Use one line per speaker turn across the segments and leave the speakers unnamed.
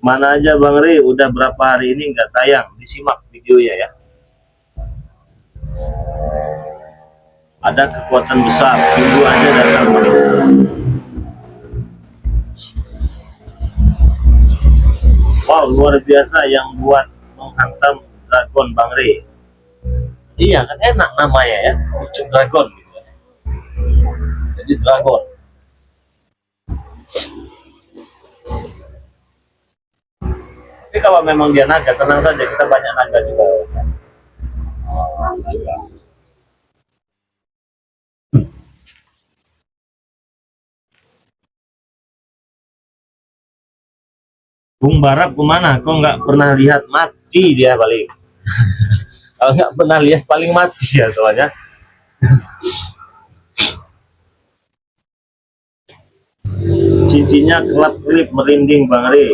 Mana aja Bang Ri, udah berapa hari ini nggak tayang, disimak videonya ya. Ada kekuatan besar, tunggu aja datang. Wow, luar biasa yang buat menghantam dragon Bang Ri. Iya kan enak namanya ya, Pucuk Dragon gitu. Jadi dragon. Tapi kalau memang dia naga, tenang saja, kita banyak naga juga. Naga. Bung Barap kemana? Kok nggak pernah lihat, mati dia paling. Kalau nggak pernah lihat paling mati ya soalnya. Cincinnya kelap-kelip merinding Bang Ri.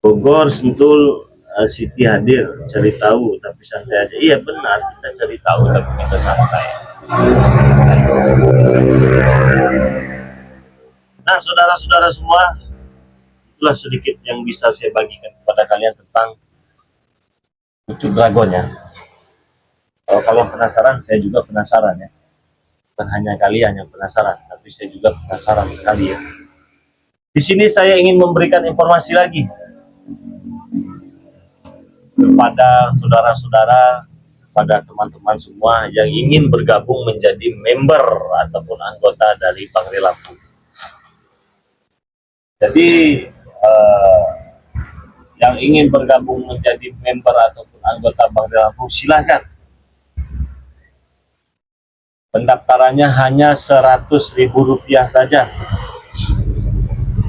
Bogor, Sentul, Siti hadir, cari tahu tapi santai aja. Iya benar, kita cari tahu tapi kita santai. Nah, saudara-saudara semua, itulah sedikit yang bisa saya bagikan kepada kalian tentang Pucuk Dragon ya. Kalau kalian penasaran, saya juga penasaran ya. Bukan hanya kalian yang penasaran, tapi saya juga penasaran sekali ya. Di sini saya ingin memberikan informasi lagi kepada saudara-saudara, pada teman-teman semua yang ingin bergabung menjadi member ataupun anggota dari Bangri Lampung. Jadi yang ingin bergabung menjadi member ataupun anggota Bangri Lampung, silahkan. Pendaftarannya hanya Rp100.000 saja.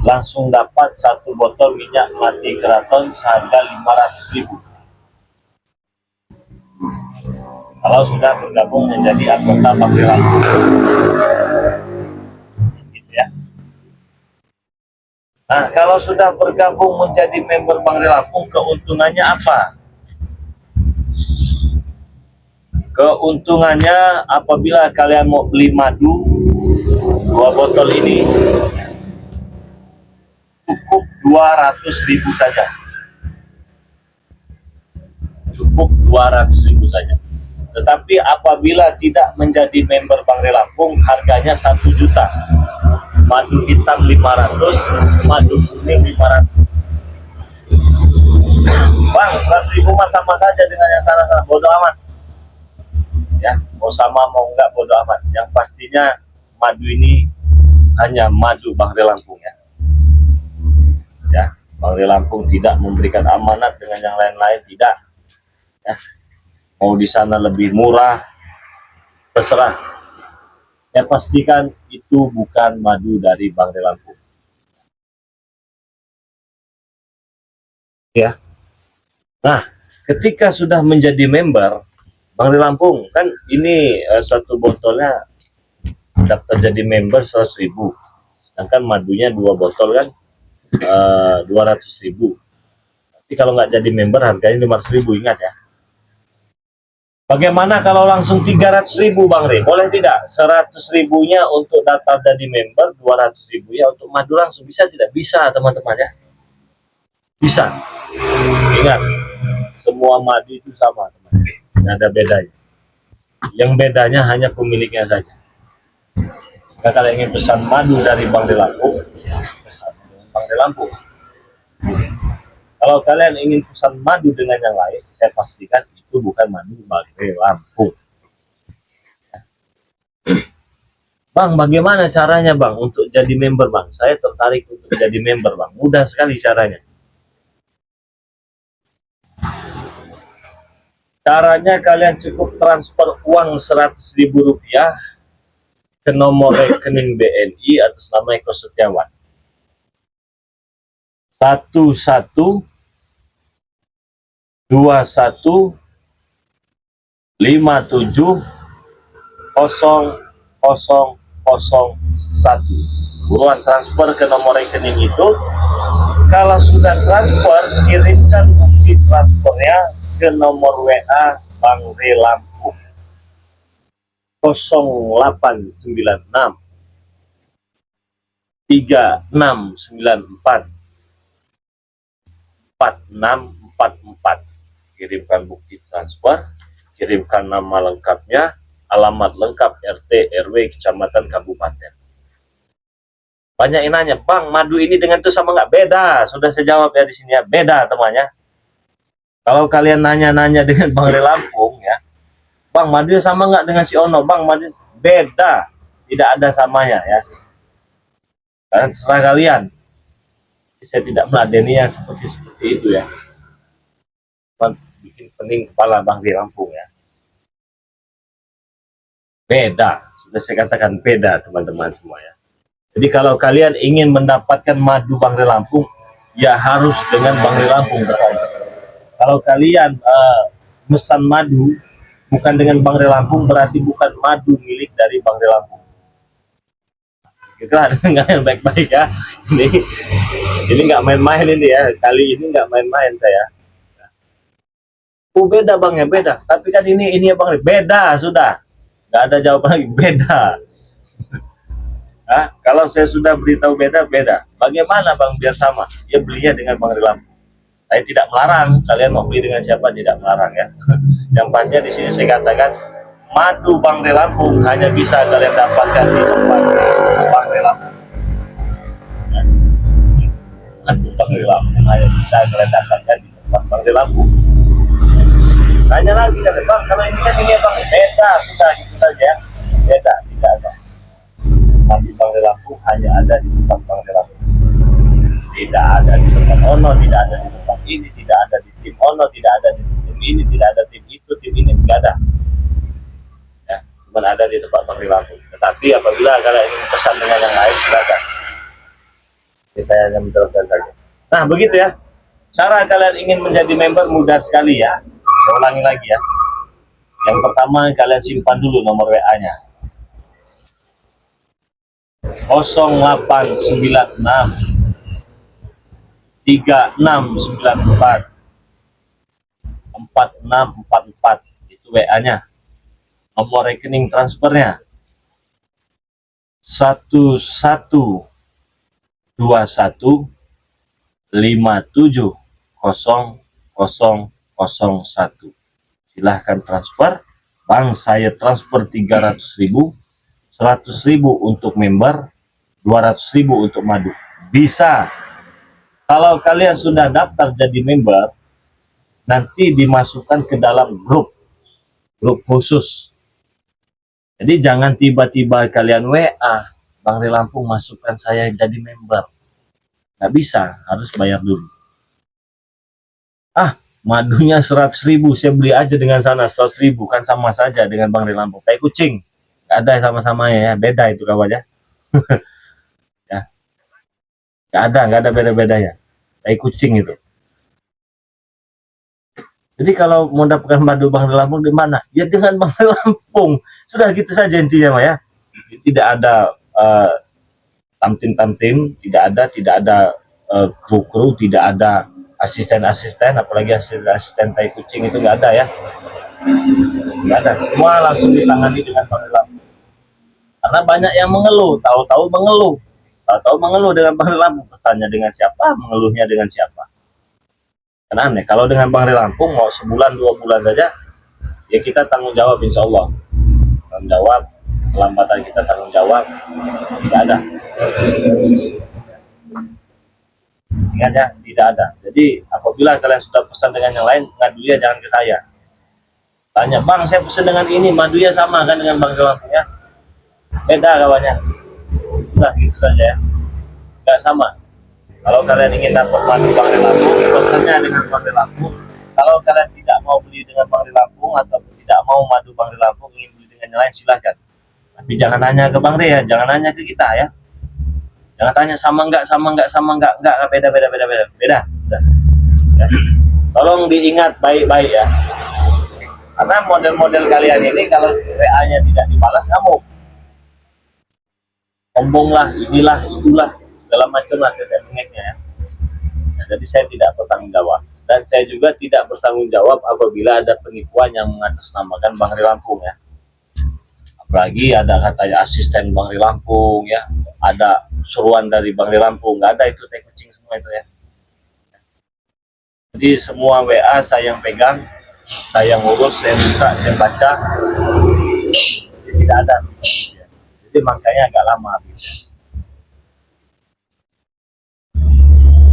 Langsung dapat satu botol minyak mati keraton seharga Rp500.000. Kalau sudah bergabung menjadi anggota Bangri Lampung. Gitu ya. Nah, kalau sudah bergabung menjadi member Bangri Lampung, keuntungannya apa? Keuntungannya apabila kalian mau beli madu 2 botol ini cukup 200.000 saja. Cukup 200.000 saja. Tetapi apabila tidak menjadi member Bangri Lampung, harganya 1 juta. Madu hitam 500, madu kuning 500. Bang, 100.000 mah sama saja dengan yang sana-sana, bodoh amat. Ya, mau sama mau enggak bodoh amat. Yang pastinya madu ini hanya madu Bangri Lampung ya. Ya, Bangri Lampung tidak memberikan amanat dengan yang lain-lain, tidak. Ya, mau di sana lebih murah, terserah. Ya pastikan itu bukan madu dari Bangri Lampung. Ya. Nah, ketika sudah menjadi member Bangri Lampung, kan ini satu botolnya daftar jadi member 100.000. Sedangkan madunya 2 botol kan 200.000. Tapi kalau nggak jadi member harganya 500.000, ingat ya. Bagaimana kalau langsung 300.000 Bang Re? Boleh tidak? 100.000-nya untuk daftar jadi member, 200.000-nya untuk madu langsung. Bisa tidak? Bisa teman-teman ya. Bisa. Ingat, semua madu itu sama teman. Tidak ada bedanya. Yang bedanya hanya pemiliknya saja. Nah, kalau ingin pesan madu dari Bangri Lampung, pesan dengan Bangri Lampung. Kalau kalian ingin pesan madu dengan yang lain, saya pastikan itu bukan madu Bangri Lampung. Bang, bagaimana caranya Bang untuk jadi member Bang? Saya tertarik untuk jadi member Bang. Mudah sekali caranya. Caranya kalian cukup transfer uang Rp100.000 ke nomor rekening BNI atas nama Eko Setiawan. 1121570001. Buruan transfer ke nomor rekening itu. Kalau sudah transfer, kirimkan bukti transfernya ke nomor WA Bangri Lampung 0896 3694 4644. Kirimkan bukti transfer, kirimkan nama lengkapnya, alamat lengkap RT RW kecamatan kabupaten. Banyak yang nanya, Bang, madu ini dengan itu sama nggak? Beda. Sudah saya jawab ya di sini ya, beda temannya. Kalau kalian nanya-nanya dengan Bang Re Lampung ya, Bang, madu sama nggak dengan si Ono? Bang, madu beda, tidak ada samanya ya. Karena terserah kalian. Saya tidak meladeni yang seperti itu ya. Bikin pening kepala Bang Re Lampung ya. Beda, sudah saya katakan beda teman-teman semua ya. Jadi kalau kalian ingin mendapatkan madu Bang Re Lampung, ya harus dengan Bang Re Lampung saja. Kalau kalian mesan madu bukan dengan Bang Re Lampung, berarti bukan madu milik dari Bang Re Lampung. Itulah dengan yang baik-baik ya. Ini nggak main-main ini ya. Kali ini nggak main-main saya. Beda Bang ya, beda. Tapi kan ini ya Bang, beda sudah. Nggak ada jawaban lagi, beda. Nah, kalau saya sudah beritahu beda, beda. Bagaimana Bang biar sama? Ya belinya dengan Bang Re Lampung. Saya tidak melarang, kalian mau beli dengan siapa tidak melarang ya. Yang pastinya di sini saya katakan madu Bang Re Lampung hanya bisa kalian dapatkan di tempat Bang Re Lampung. Madu Bang Re Lampung hanya bisa kalian dapatkan di tempat Bang Re Lampung. Tanya lagi kata Bang, kalau ini kan ini Bang, beda sudah gitu saja. Beda, tidak ada. Madu Bang Re Lampung hanya ada di tempat Bang Re Lampung. Tidak ada di tempat Ono, tidak ada di tempat ini, tidak ada di tim Ono, tidak ada di tim ini, tidak ada tim itu, tim ini tidak ada. Ya, cuma ada di tempat Bang Re Lampung. Tetapi apabila kalian ingin pesan dengan yang lain, silakan. Jadi saya hanya menjelaskan saja. Nah, begitu ya. Cara kalian ingin menjadi member mudah sekali ya. Saya ulangi lagi ya. Yang pertama kalian simpan dulu nomor WA-nya. 0896 3694 4644, itu WA-nya. Nomor rekening transfernya 1121570001. Silahkan transfer. Bang, saya transfer 300.000, 100.000 untuk member, 200.000 untuk madu. Bisa. Kalau kalian sudah daftar jadi member, nanti dimasukkan ke dalam grup khusus. Jadi jangan tiba-tiba kalian WA, Bang Re Lampung masukkan saya jadi member. Nggak bisa, harus bayar dulu. Madunya 100.000, saya beli aja dengan sana 100.000, kan sama saja dengan Bang Re Lampung. Kayak kucing, nggak ada sama-samanya ya, beda itu kawannya. Ya, nggak ada beda-bedanya. Kayak kucing itu. Jadi kalau mau dapatkan madu Bang Re Lampung di mana? Ya dengan Bang Re Lampung. Sudah gitu saja intinya Mah ya. Tidak ada tamtim-tamtim, tidak ada kru-kru, tidak ada asisten-asisten, apalagi asisten tai kucing, itu nggak ada ya. Nggak ada. Semua langsung ditangani dengan Bang Re Lampung. Karena banyak yang mengeluh, tahu-tahu mengeluh dengan Bang Re Lampung. Pesannya dengan siapa, mengeluhnya dengan siapa. Kan aneh. Kalau dengan Bang Re Lampung mau sebulan 2 bulan saja, ya kita tanggung jawab insya Allah. Tanggung jawab, kelambatan kita tanggung jawab, tidak ada. Ingat ya, tidak ada. Jadi apabila kalian sudah pesan dengan yang lain, ngadunya jangan ke saya. Tanya, Bang, saya pesan dengan ini, madunya sama kan dengan Bang Re Lampung ya? Beda kawannya. Sudah gitu saja ya. Nggak sama. Kalau kalian ingin dapat madu Bang Re Lampung, pesannya dengan Bang Re Lampung. Kalau kalian tidak mau beli dengan Bang Re Lampung atau tidak mau madu Bang Re Lampung, ingin beli dengan yang lain, silahkan. Tapi jangan nanya ke Bang Re ya, jangan nanya ke kita ya. Jangan tanya sama enggak, beda. Ya. Tolong diingat baik-baik ya. Karena model-model kalian ini kalau WA-nya tidak dibalas, kamu sombong lah, inilah, itulah, segala macam lah tekniknya ya. Nah, jadi saya tidak bertanggung jawab, dan saya juga tidak bertanggung jawab apabila ada penipuan yang mengatasnamakan Bang Re Lampung ya. Apalagi ada katanya asisten Bang Re Lampung ya, ada seruan dari Bang Ri Lampung, nggak ada itu tai kucing semua itu ya. Jadi semua WA saya yang pegang, saya ngurus, saya buka, saya baca, jadi tidak ada. Jadi makanya agak lama.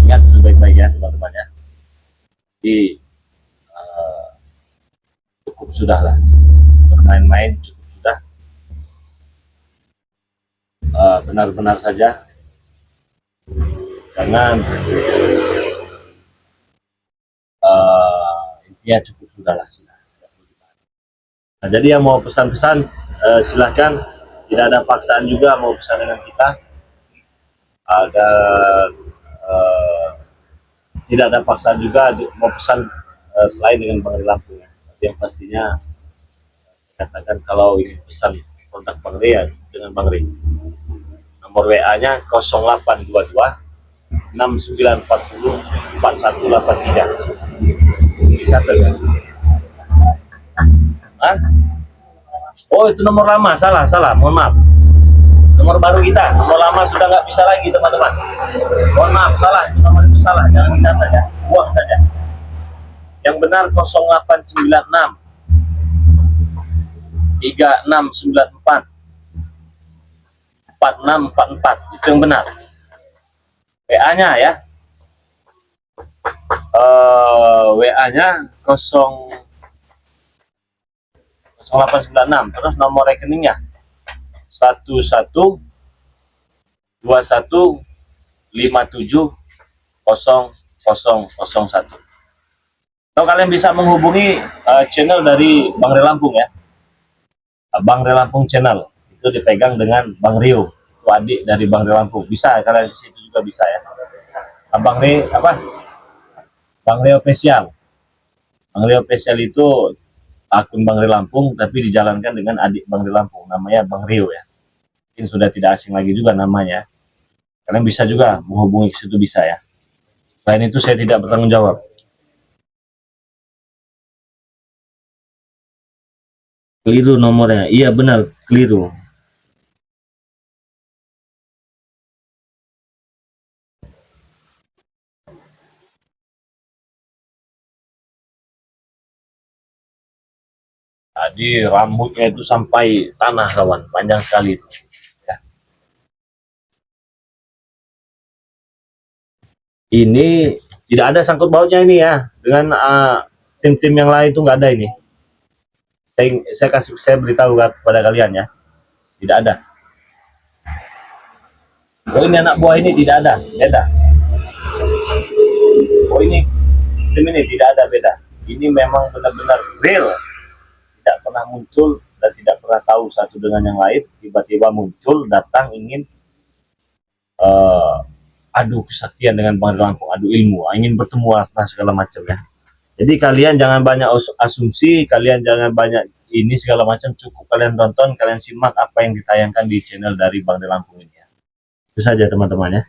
Ingat itu baik-baik ya teman-teman ya. Jadi cukup sudah lah, bermain-main cukup sudah. Benar-benar saja, jangan intinya cukup sudah lah. Nah, jadi yang mau pesan-pesan silahkan, tidak ada paksaan juga mau pesan dengan kita, agar tidak ada paksaan juga mau pesan selain dengan Bang Ri Lampung ya. Tapi yang pastinya katakan kalau ingin pesan kontak Bang Ri ya dengan Bang Ri. Nomor WA-nya 0822 6940 4183. Dicatat ya. Hah? Oh itu nomor lama, salah, mohon maaf. Nomor baru kita, nomor lama sudah nggak bisa lagi teman-teman. Mohon maaf, salah, itu nomor itu salah, jangan dicatat ya, buang saja. Yang benar 0896 3694 4644, itu yang benar. WA-nya ya. WA-nya 0896, terus nomor rekeningnya 1121570001. Atau kalian bisa menghubungi channel dari Bang Ri Lampung ya, Bang Ri Lampung channel itu dipegang dengan Bang Rio, itu adik dari Bang Ri Lampung. Bisa kalian di situ juga bisa ya. Bang Ri apa? Bang Rio Official. Bang Rio Official itu akun Bang Ri Lampung tapi dijalankan dengan adik Bang Ri Lampung, namanya Bang Rio ya. Mungkin sudah tidak asing lagi juga namanya. Kalian bisa juga menghubungi ke situ, bisa ya. Selain itu saya tidak bertanggung jawab. Keliru nomornya, iya benar, keliru. Tadi rambutnya itu sampai tanah kawan, panjang sekali itu. Ya. Ini tidak ada sangkut pautnya ini ya dengan tim-tim yang lain, itu nggak ada ini. Saya beritahu kepada kalian ya, tidak ada. Oh ini anak buah ini tidak ada, beda. Oh ini tim ini tidak ada, beda. Ini memang benar-benar real, tidak pernah muncul dan tidak pernah tahu satu dengan yang lain, tiba-tiba muncul datang ingin adu kesaktian dengan Bang Ri Lampung, adu ilmu, ingin bertemu lah segala macam ya. Jadi kalian jangan banyak asumsi, kalian jangan banyak ini segala macam, cukup kalian tonton, kalian simak apa yang ditayangkan di channel dari Bang Ri Lampung ini ya. Itu saja teman-teman ya.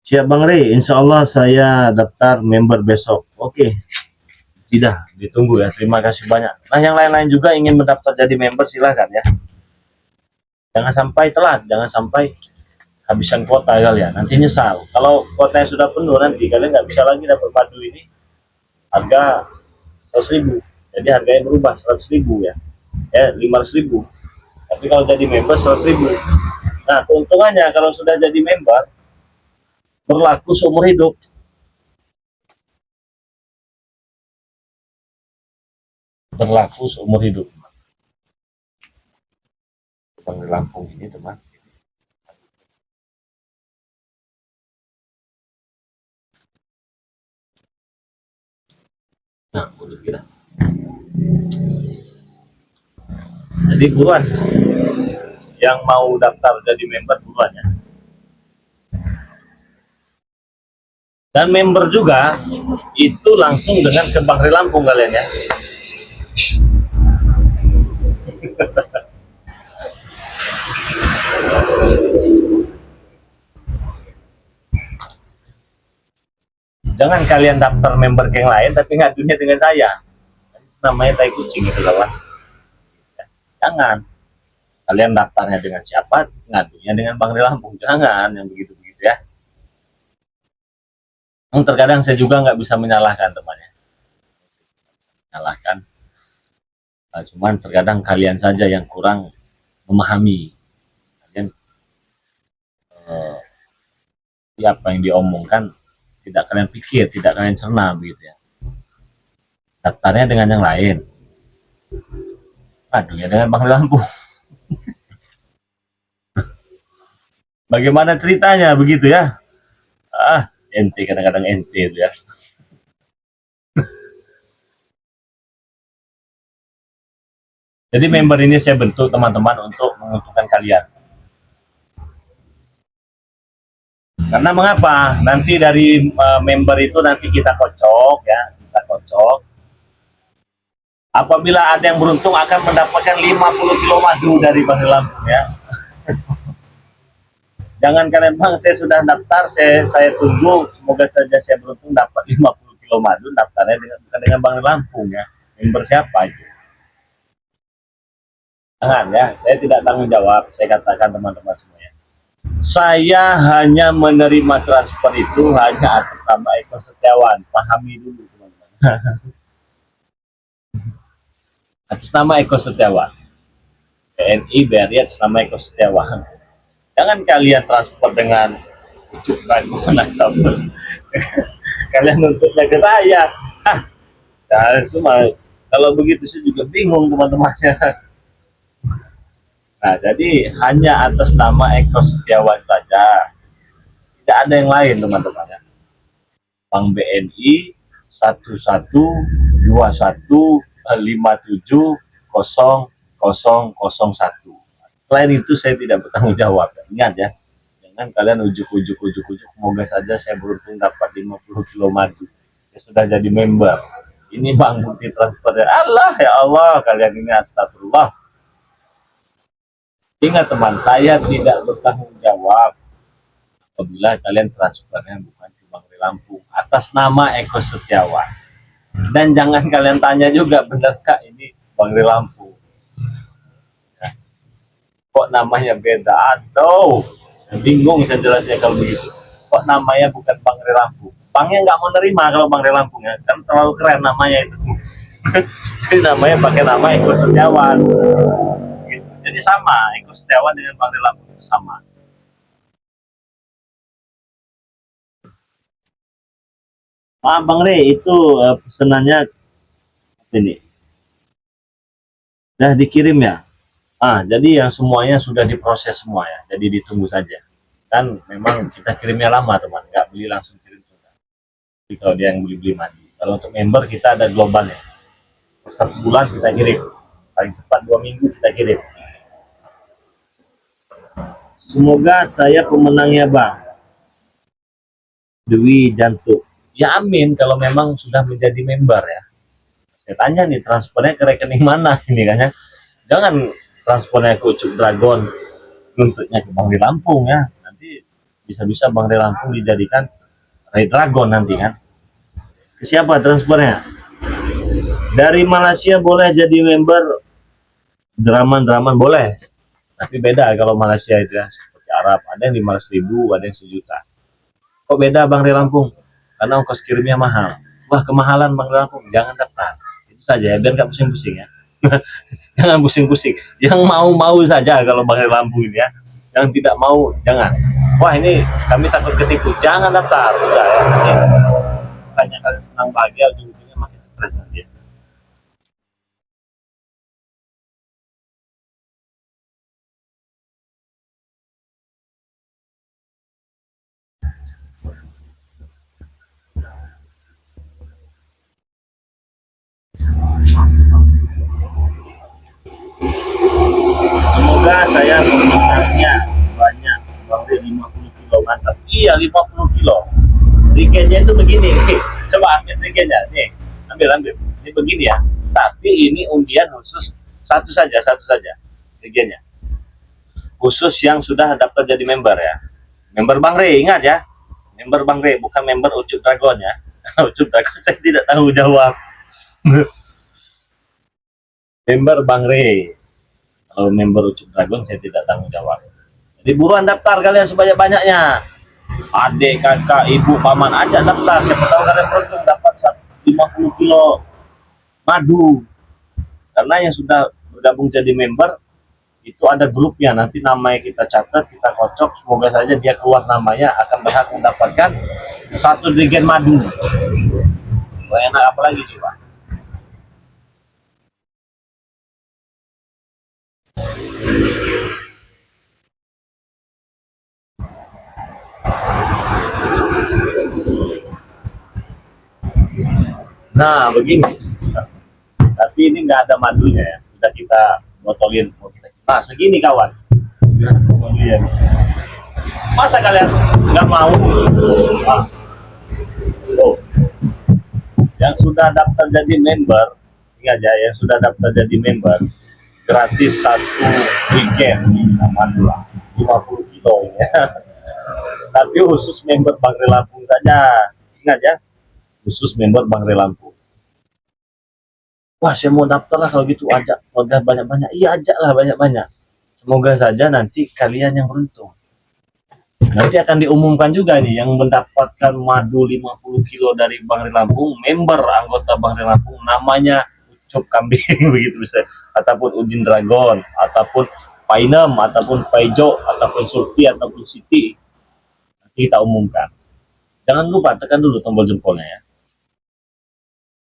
Siap Bang Ri, insya Allah saya daftar member besok. Oke, tidak ditunggu ya, terima kasih banyak. Nah yang lain-lain juga ingin mendaftar jadi member silahkan ya. Jangan sampai telat, jangan sampai habisan kuota kalian, nanti nyesal. Kalau kuotanya sudah penuh nanti kalian nggak bisa lagi dapat padu ini harga 100.000, jadi harganya berubah 100.000 ya, 500.000. Tapi kalau jadi member 100.000. Nah keuntungannya kalau sudah jadi member berlaku seumur hidup. Berlaku seumur hidup. Bang Ri Lampung ini teman. Nah, untuk kita. Jadi buruan yang mau daftar jadi member buruan ya. Dan member juga itu langsung dengan ke Bang Ri Lampung kalian ya. Jangan kalian daftar member ke yang lain tapi ngadunya dengan saya, namanya tai kucing itu kawan. Jangan, Kalian daftarnya dengan siapa, ngadunya dengan Bang Ri Lampung. Jangan yang begitu-begitu ya. Terkadang saya juga nggak bisa menyalahkan temannya, menyalahkan. Nah, cuman terkadang kalian saja yang kurang memahami. Kalian apa yang diomongkan tidak kalian pikir, tidak kalian cerna begitu ya. Daftarnya dengan yang lain, aduh ya dengan Bang Lampung. Bagaimana ceritanya begitu ya? Ente kadang-kadang ente itu ya. Jadi member ini saya bentuk teman-teman untuk menguntungkan kalian. Karena mengapa? Nanti dari member itu nanti kita kocok ya, kita kocok. Apabila ada yang beruntung akan mendapatkan 50 kilo madu dari Bang Lampung ya. Jangan kalian Bang, saya sudah daftar, saya tunggu, semoga saja saya beruntung dapat 50 kilo madu, daftarnya bukan dengan Bang Lampung ya. Member siapa itu? Jangan ya, saya tidak tanggung jawab, saya katakan teman-teman semuanya. Saya hanya menerima transfer itu hanya atas nama Eko Setiawan, pahami dulu teman-teman. Atas nama Eko Setiawan. TNI BRI atas nama Eko Setiawan. Jangan kalian transfer dengan Ucup Dragon atau kalian nuntutnya ke saya. Nah, cuma kalau begitu saya juga bingung teman-temannya. Nah, jadi hanya atas nama Eko Setiawan saja. Tidak ada yang lain teman-teman ya. Bank BNI 1121570001. Selain itu saya tidak bertanggung jawab. Ingat ya, jangan kalian ujuk-ujuk, semoga saja saya beruntung dapat 50 kilo madu. Saya sudah jadi member. Ini Bang bukti transfer ya. Allah ya Allah, kalian ini astagfirullah. Ingat teman, saya tidak bertanggung jawab apabila kalian transfernya bukan ke Bang Ri Lampung atas nama Eko Setiawan. Dan jangan kalian tanya juga, benar kak ini Bang Ri Lampung? Kok namanya beda? Aduh, bingung saya jelasnya kalau begitu. Kok namanya bukan Bang Ri Lampung? Bangnya nggak mau nerima kalau Bang Ri Lampung ya, kan terlalu keren namanya itu. Jadi namanya pakai nama Eko Setiawan. Gitu. Jadi sama, Eko Setiawan dengan Bang Ri Lampung itu sama. Bang Ri itu pesanannya ini. Udah dikirim ya? Jadi yang semuanya sudah diproses semua ya, jadi ditunggu saja. Kan memang kita kirimnya lama teman, nggak beli langsung kirim sudah. Jadi kalau dia yang beli mandi. Kalau untuk member kita ada globalnya. 1 bulan kita kirim, paling cepat 2 minggu kita kirim. Semoga saya pemenangnya Bang Dewi Jantuk. Ya amin kalau memang sudah menjadi member ya. Saya tanya nih transfernya ke rekening mana ini kan ya. Jangan transfernya ke Ucup Dragon, nuntutnya ke Bang Ri Lampung ya. Nanti bisa-bisa Bang Ri Lampung dijadikan Ray Dragon nanti kan. Ke siapa transfernya? Dari Malaysia boleh jadi member, Draman boleh. Tapi beda kalau Malaysia itu ya, seperti Arab. Ada yang 15.000, ada yang 1 juta. Kok beda Bang Ri Lampung? Karena ongkos kirimnya mahal. Wah kemahalan Bang Ri Lampung, jangan daftar. Itu saja ya, biar nggak pusing-pusing ya. Jangan pusing-pusing. Yang mau saja kalau Bang Ri Lampung ini ya. Yang tidak mau jangan. Wah ini kami takut ketipu, jangan daftar. Udah ya. Nanti tanya kalian senang bahagia, ujung-ujungnya makin stres nanti. Semoga saya pemenangnya banyak. Bang Ri 50 kilo mantap. Iya 50 kilo. Rigennya itu begini. Coba ambil rigennya nih. Ambil. Ini begini ya. Tapi ini undian khusus satu saja rigennya. Khusus yang sudah daftar jadi member ya. Member Bang Ri, ingat ya. Member Bang Ri, bukan member Ucup Dragon ya. Ucup Dragon saya tidak tahu jawab. Member Bang Ri. Kalau member Ucup Dragon saya tidak tanggung jawab. Jadi buruan daftar kalian sebanyak-banyaknya. Adik, kakak, ibu, paman aja daftar. Siapa tahu kalian beruntung dapat 50 kilo madu. Karena yang sudah bergabung jadi member itu ada grupnya, nanti namanya kita catat, kita kocok, semoga saja dia keluar namanya akan berhak mendapatkan 1 jerigen madu. Wah, enak apa lagi coba. Nah begini, tapi ini nggak ada madunya ya, sudah kita botolin. Nah segini kawan, masa kalian nggak mau? Nah, oh, yang sudah daftar jadi member, ingat ya, yang sudah daftar jadi member gratis 1 weekend madu 50 kilo ya. Tapi khusus member Bangre Lampung saja, ingat ya, khusus member Bangre Lampung. Wah saya mau daftar lah kalau gitu, ajak warga banyak-banyak. Iya ajak lah banyak-banyak, semoga saja nanti kalian yang beruntung. Nanti akan diumumkan juga nih yang mendapatkan madu 50 kilo dari Bangre Lampung, member anggota Bangre Lampung, namanya Ucup Kambing begitu bisa, ataupun Udin Dragon, ataupun Painem, ataupun Paijo, ataupun Sulti, ataupun Siti. Nanti kita umumkan. Jangan lupa tekan dulu tombol jempolnya ya.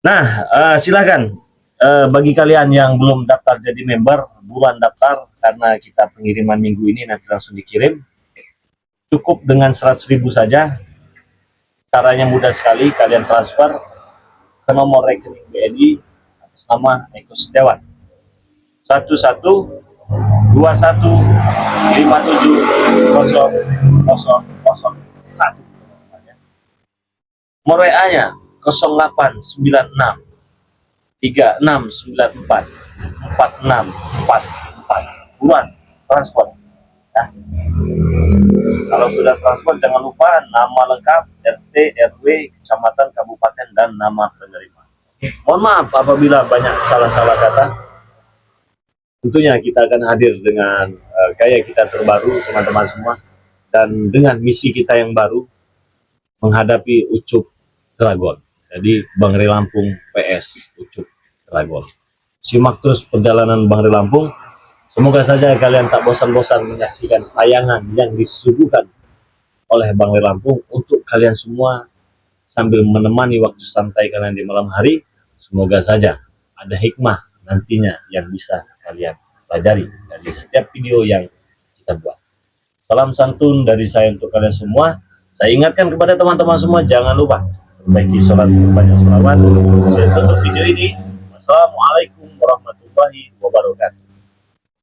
Nah, silakan bagi kalian yang belum daftar jadi member, buruan daftar karena kita pengiriman minggu ini nanti langsung dikirim. Cukup dengan 100.000 saja. Caranya mudah sekali, kalian transfer ke nomor rekening BNI atas nama Eko Setiawan 1157570001. Nomor WA-nya 0896 3694 4644. Buruan transfer ya. Kalau sudah transfer jangan lupa nama lengkap, RT, RW, kecamatan, kabupaten, dan nama penerima. Mohon maaf apabila banyak salah-salah kata. Tentunya kita akan hadir dengan gaya kita terbaru teman-teman semua, dan dengan misi kita yang baru menghadapi Ucup Dragon. Jadi Bangre Lampung PS Ucup Dragon. Simak terus perjalanan Bangre Lampung. Semoga saja kalian tak bosan-bosan menyaksikan tayangan yang disuguhkan oleh Bangre Lampung untuk kalian semua sambil menemani waktu santai kalian di malam hari. Semoga saja ada hikmah nantinya yang bisa kalian pelajari dari setiap video yang kita buat. Salam santun dari saya untuk kalian semua. Saya ingatkan kepada teman-teman semua, jangan lupa perbaiki sholat, banyak sholawat. Saya tutup video ini. Wassalamualaikum warahmatullahi wabarakatuh.